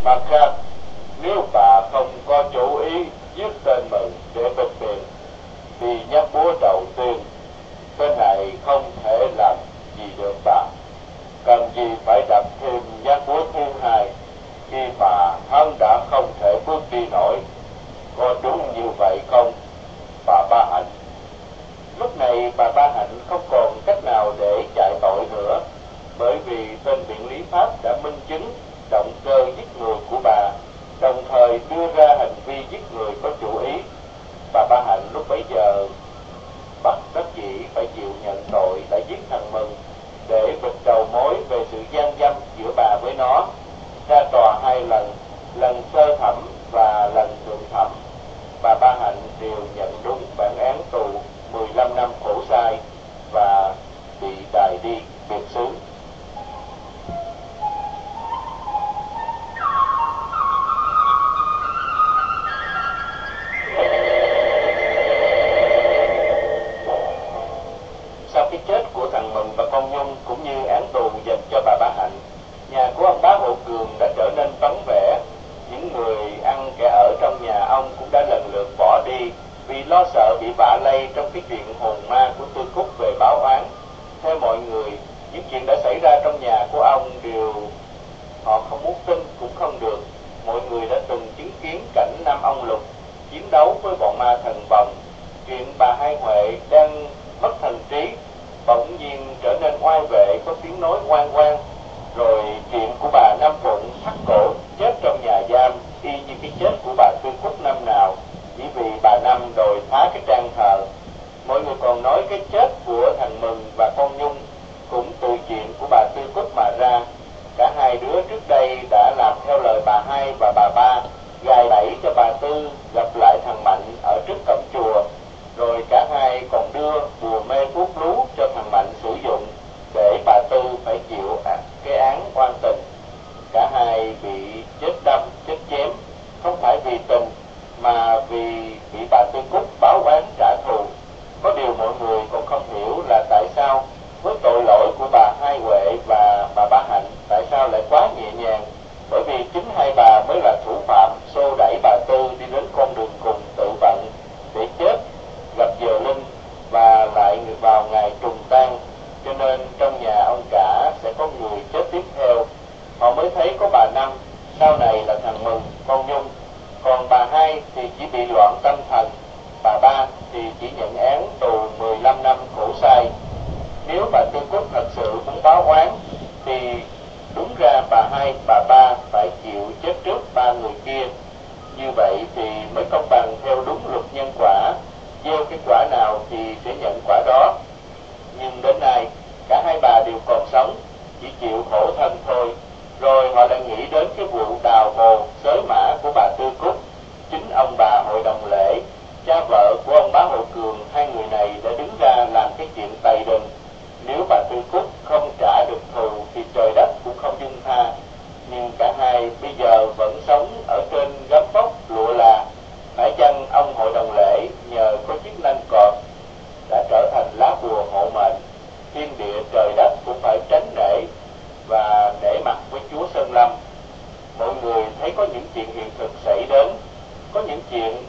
Mặt khác, nếu bà không có chủ ý viết tên mình để bịt miệng thì nhát búa đầu tiên, cái này không thể làm gì được bà. Cần gì phải đập thêm nhát búa thứ hai khi mà hắn đã không thể bước đi nổi. Có đúng như vậy không, bà Ba Hạnh? Lúc này bà Ba Hạnh không còn cách nào để chạy tội nữa, bởi vì tên viện lý pháp đã minh chứng động cơ giết người của bà, đồng thời đưa ra hành vi giết người có chủ ý. Bà Ba Hạnh lúc bấy giờ bắt đắc dĩ phải chịu nhận tội đã giết thằng Mừng để bịt đầu mối về sự gian dâm giữa bà với nó. Ra tòa 2 lần, lần sơ thẩm và lần thượng thẩm, bà Ba Hạnh đều nhận đúng bản án tù 15 năm khổ sai và bị đày đi biệt xứ. Sau cái chết của thằng Mừng và con Nhung cũng như án tù dành cho bà Ba Hạnh, nhà của ông bá Hộ Cường đã trở nên vắng vẻ. Những người ăn kẻ ở trong nhà ông cũng đã lần lượt bỏ đi vì lo sợ bị vạ lây trong cái chuyện hồn ma của Tư Cúc về báo oán. Theo mọi người, những chuyện đã xảy ra trong nhà của ông đều họ không muốn tin cũng không được. Mọi người đã từng chứng kiến cảnh Nam Ông Lục chiến đấu với bọn ma thần vòng. Chuyện bà Hai Huệ đang mất thần trí bỗng nhiên trở nên oai vệ, có tiếng nói oang oang. Rồi chuyện của bà Năm Phụng thắt cổ chết trong nhà giam y như cái chết của bà Tư Cúc năm nào, chỉ vì bà Năm đòi phá cái trang thờ. Mọi người còn nói cái chết của thằng Mừng và con Nhung cũng từ chuyện của bà Tư Cúc mà ra. Cả hai đứa trước đây đã làm theo lời bà Hai và bà Ba, gài bẫy cho bà Tư gặp lại thằng Mạnh ở trước cổng chùa. Rồi cả hai còn đưa bùa mê thuốc lú cho thằng Mạnh sử dụng để bà Tư phải chịu cái án oan tình. Cả hai bị chết đâm, chết chém, không phải vì tình mà vì bị bà Tư Cúc báo oán trả thù. Có điều mọi người còn không hiểu là tại sao với tội lỗi của bà Hai Huệ và bà Ba Hạnh tại sao lại quá nhẹ nhàng, bởi vì chính hai bà mới là thủ phạm xô đẩy bà Tư đi đến con đường cùng tự vận để chết gặp giờ linh và lại vào ngày trùng tang. Cho nên trong nhà ông cả sẽ có người chết tiếp theo. Họ mới thấy có bà Năm, sau này là thằng Mừng, con Nhung. Còn bà Hai thì chỉ bị loạn tâm thần, bà Ba thì chỉ nhận án tù 15 năm khổ sai. Nếu bà Tư Cúc thật sự muốn báo oán thì đúng ra bà Hai, bà Ba phải chịu chết trước 3 người kia. Như vậy thì mới công bằng theo đúng luật nhân quả, gieo cái quả nào thì sẽ nhận quả đó. Nhưng đến nay cả hai bà đều còn sống, chỉ chịu khổ thân thôi. Rồi họ lại nghĩ đến cái vụ đào mồ xới mã của bà Tư Cúc. Chính ông bà Hội đồng Lễ, cha vợ của ông bá Hộ Cường, hai người này đã đứng ra làm cái chuyện tày đình. Nếu bà Tư Cúc không trả được thù thì trời đất cũng không dung tha. Nhưng cả hai bây giờ vẫn sống ở trên gấm vóc lụa là. Phải chăng ông Hội đồng Lễ nhờ có chức năng cọp đã trở thành lá bùa hộ mệnh, thiên địa trời đất cũng phải tránh nể và nể mặt với Chúa Sơn Lâm. Mọi người thấy có những chuyện hiện thực xảy đến, có những chuyện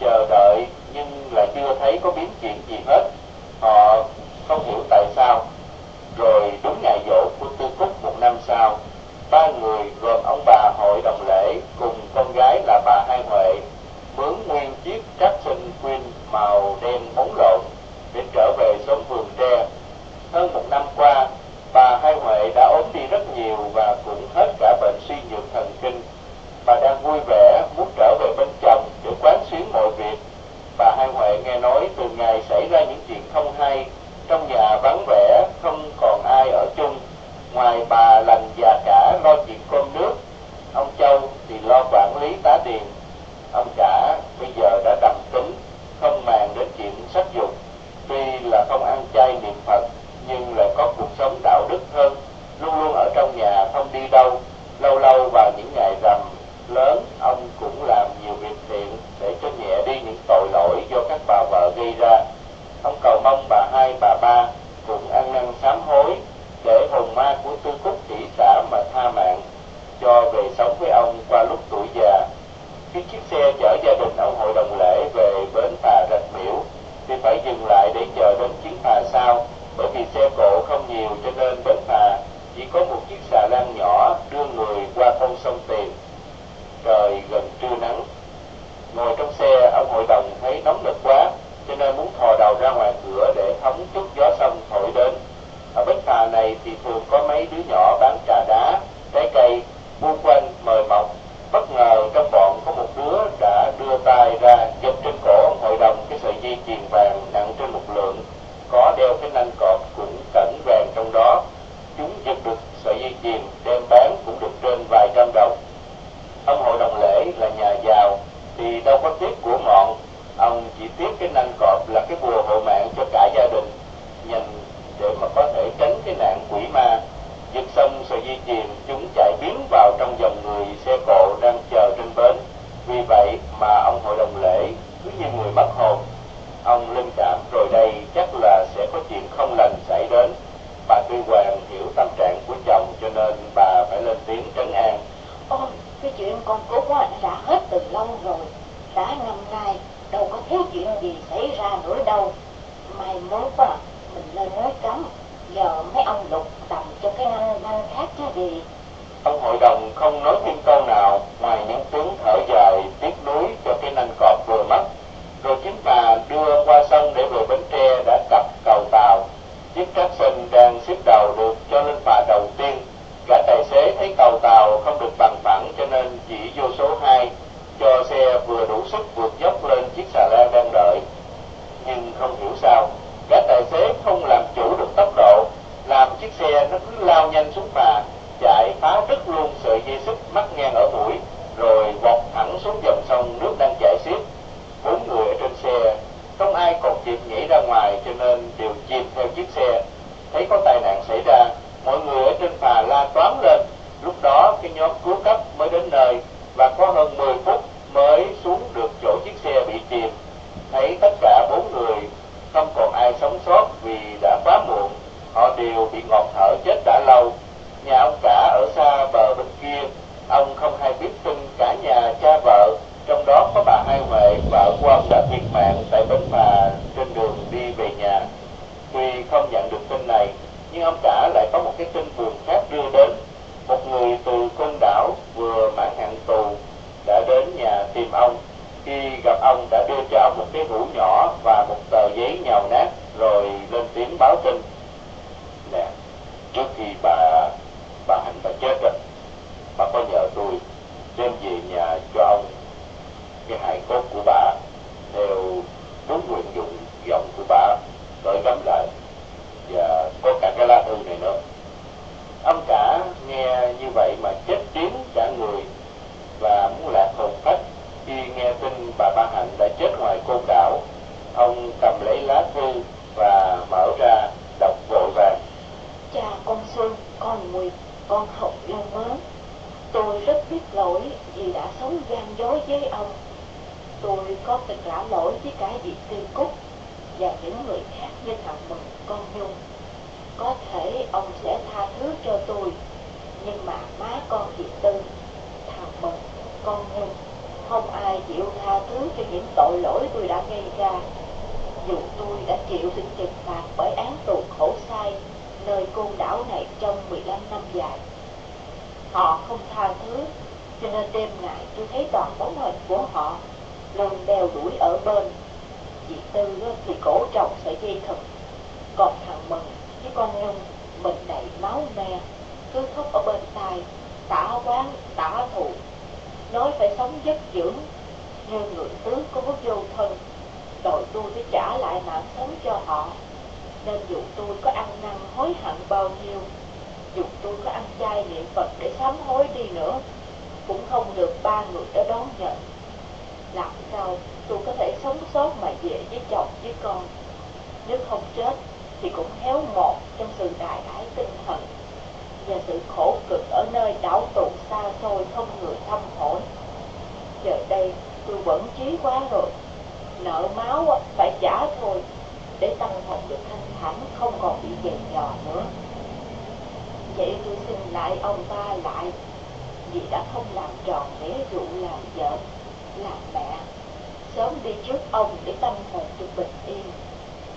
chờ đợi nhưng lại chưa thấy có biến chuyện gì hết. Họ không hiểu tại sao. Rồi đúng ngày giỗ của Tư Cúc 1 năm sau, 3 người gồm ông bà Hội đồng Lễ cùng con gái là bà Hai Huệ mướn nguyên chiếc Captain Queen màu đen bóng lộn để trở về xóm Vườn Tre. Hơn 1 năm qua, bà Hai Huệ đã ốm đi rất nhiều và cũng hết cả bệnh suy nhược thần kinh. Bà đang vui vẻ muốn trở về bên chồng để quán xuyến mọi việc. Bà Hai Huệ nghe nói từ ngày xảy ra những chuyện không hay, trong nhà vắng vẻ, không còn ai ở chung. Ngoài bà Lành già cả lo chuyện cơm nước, ông Châu thì lo quản lý tá điền. Ông cả bây giờ đã đầm tính, không màng đến chuyện sắc dục. Tuy là không ăn chay niệm Phật, nhưng lại có cuộc sống đạo đức hơn, luôn luôn ở trong nhà không đi đâu. Lâu lâu vào những ngày rằm lớn, ông cũng làm nhiều việc thiện để cho nhẹ đi những tội lỗi do các bà vợ gây ra. Ông cầu mong bà Hai, bà Ba cùng ăn năn sám hối để hồn ma của Tư Cúc thị xã mà tha mạng cho về sống với ông qua lúc tuổi già. Khi chiếc xe chở gia đình ông hội đồng lễ về bến phà Rạch Miễu thì phải dừng lại để chờ đến chuyến phà sau, bởi vì xe cộ không nhiều cho nên bến phà chỉ có một chiếc xà lan nhỏ đưa người qua con sông Tiền. Trời gần trưa nắng. Ngồi trong xe, ông hội đồng thấy nóng nực quá cho nên muốn thò đầu ra ngoài cửa để hóng chút gió sông thổi đến. Ở bến phà này thì thường có mấy đứa nhỏ bán trà đá, trái cây bu quanh mời mọc. Bất ngờ trong bọn có một đứa đã đưa tay ra giật trên cổ ông hội đồng cái sợi dây chuyền vàng nặng trên 1 lượng, có đeo cái nanh cọp cũng cẩn vàng trong đó. Chúng giật được sợi dây chuyền đem bán cũng được trên vài trăm đồng. Ông hội đồng lễ là nhà giàu thì đâu có tiếc của ngọn, ông chỉ tiếc cái nanh cọp là cái bùa hộ mạng cho cả gia đình, nhằm để mà có thể tránh cái nạn quỷ ma. Giật xong sợi dây chuyền, chúng chạy biến vào trong dòng người xe cộ đang chờ trên bến. Vì vậy mà ông hội đồng lễ cứ như người mất hồn. Ông linh cảm rồi đây chắc là sẽ có chuyện không lành xảy đến. Bà Tư Hoàng hiểu tâm trạng của chồng cho nên bà phải lên tiếng trấn an. Ôi, cái chuyện con cút á đã hết từ lâu rồi. Đã năm nay đâu có thiếu chuyện gì xảy ra nữa đâu. Mai mốt á mình lên nói cấm, giờ mấy ông lục tầm cho cái ngăn khác chứ gì. Ông hội đồng không nói thêm câu nào ngoài những tiếng thở dài tiếc nuối cho cái nanh cọp vừa mất. Rồi chính bà đưa qua sông để về Bến Tre đã cập cầu tàu. Chiếc Jackson đang xếp đầu được cho lên phà đầu tiên. Cả tài xế thấy cầu tàu không được bằng phẳng cho nên chỉ vô số 2, cho xe vừa đủ sức vượt dốc lên chiếc xà lan đang đợi. Nhưng không hiểu sao, cả tài xế không làm chủ được tốc độ, làm chiếc xe nó cứ lao nhanh xuống phà, chạy phá đứt luôn sợi dây xích mắc ngang ở mũi, rồi vọt thẳng xuống dòng sông nước đang chảy xiết. 4 người ở trên xe, không ai còn kịp nhảy ra ngoài cho nên đều chìm theo chiếc xe. Thấy có tai nạn xảy ra, mọi người ở trên phà la toáng lên. Lúc đó cái nhóm cứu cấp mới đến nơi và có hơn 10 phút mới xuống được chỗ chiếc xe bị chìm. Thấy tất cả 4 người không còn ai sống sót vì đã quá muộn, họ đều bị ngộp thở chết đã lâu. Nhà ông cả ở xa bờ bên kia, ông không hay biết tin cả nhà cha vợ, trong đó có bà Hai Huệ, vợ của ông đã thiệt mạng tại bến phà trên đường đi về nhà. Tuy không nhận được tin này, nhưng ông cả lại có một cái tin buồn khác đưa đến. Một người từ Côn Đảo vừa mãn hạn tù đã đến nhà tìm ông. Khi gặp ông đã đưa cho ông một cái hũ nhỏ và một tờ giấy nhàu nát, rồi lên tiếng báo tin. Nè, trước khi bà Hạnh bà chết rồi, bà có nhờ tôi đem về nhà cho ông cái hài cốt của bà theo đúng nguyện dụng giọng của bà, gửi gắm lại, và có cả cái lá thư này nữa. Ông cả nghe như vậy mà chết điếng cả người và muốn lạc hồn phách. Khi nghe tin bà Hạnh đã chết ngoài Côn Đảo, ông cầm lấy lá thư và mở ra đọc vội vàng. Cha con Xuân, con Nguyệt, con Hồng yêu mến, tôi rất biết lỗi vì đã sống gian dối với ông. Tôi có tình lã lỗi với cả dì Tư Cúc và những người khác như thằng Mừng, con Nhung. Có thể ông sẽ tha thứ cho tôi, nhưng mà má con dì Tư, thằng Mừng, con Nhung, không ai chịu tha thứ cho những tội lỗi tôi đã gây ra. Dù tôi đã chịu sự trừng phạt bởi án tù khổ sai nơi Côn Đảo này trong 15 năm dài, họ không tha thứ, cho nên đêm ngày tôi thấy toàn bóng hình của họ luôn đeo đuổi ở bên. Chị Tư thì cổ trồng sợi dây thừng, còn thằng Mừng với con Nhung mình đầy máu me, cứ khóc ở bên tai, tả oán tả thù, nói phải sống vất dưỡng như người tứ cố vô thân, rồi tôi phải trả lại mạng sống cho họ. Nên dù tôi có ăn năn hối hận bao nhiêu, dù tôi có ăn chay niệm Phật để sám hối đi nữa, cũng không được ba người đó đón nhận. Làm sao tôi có thể sống sót mà về với chồng với con? Nếu không chết thì cũng héo mòn trong sự đài đãi tinh thần và sự khổ cực ở nơi đảo tù xa xôi không người thăm hỏi. Giờ đây tôi bẩn trí quá rồi, nợ máu phải trả thôi, để tâm hồn được thanh thản, không còn bị dày dò nữa. Vậy tôi xin lại ông ta lại, vì đã không làm tròn nghĩa vụ làm vợ, làm mẹ, sớm đi trước ông để tâm hồn được bình yên,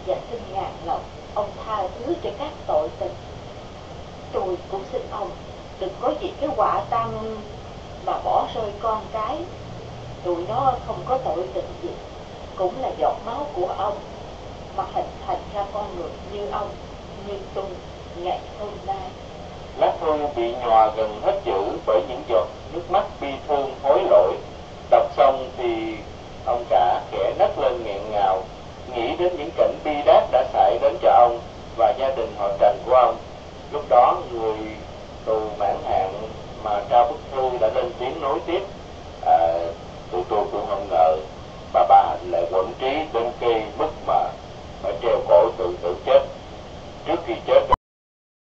và xin ngàn lần ông tha thứ cho các tội tình. Tôi cũng xin ông đừng có vì cái họa tăng mà bỏ rơi con cái. Tụi nó không có tội tình gì, cũng là giọt máu của ông mà hình thành ra con người như ông, như tôi ngày hôm nay. Lá thư bị nhòa gần hết chữ bởi những giọt nước mắt bi thương hối lỗi. Đọc xong thì ông cả khẽ nấc lên nghẹn ngào, nghĩ đến những cảnh bi đát đã xảy đến cho ông và gia đình họ Trần của ông. Lúc đó người tù mãn hạn mà trao bức thư đã lên tiếng nối tiếp: tụi tôi cũng không ngờ bà Hạnh lại quẫn trí đến cây mức mà phải treo cổ tự tử chết. Trước khi chết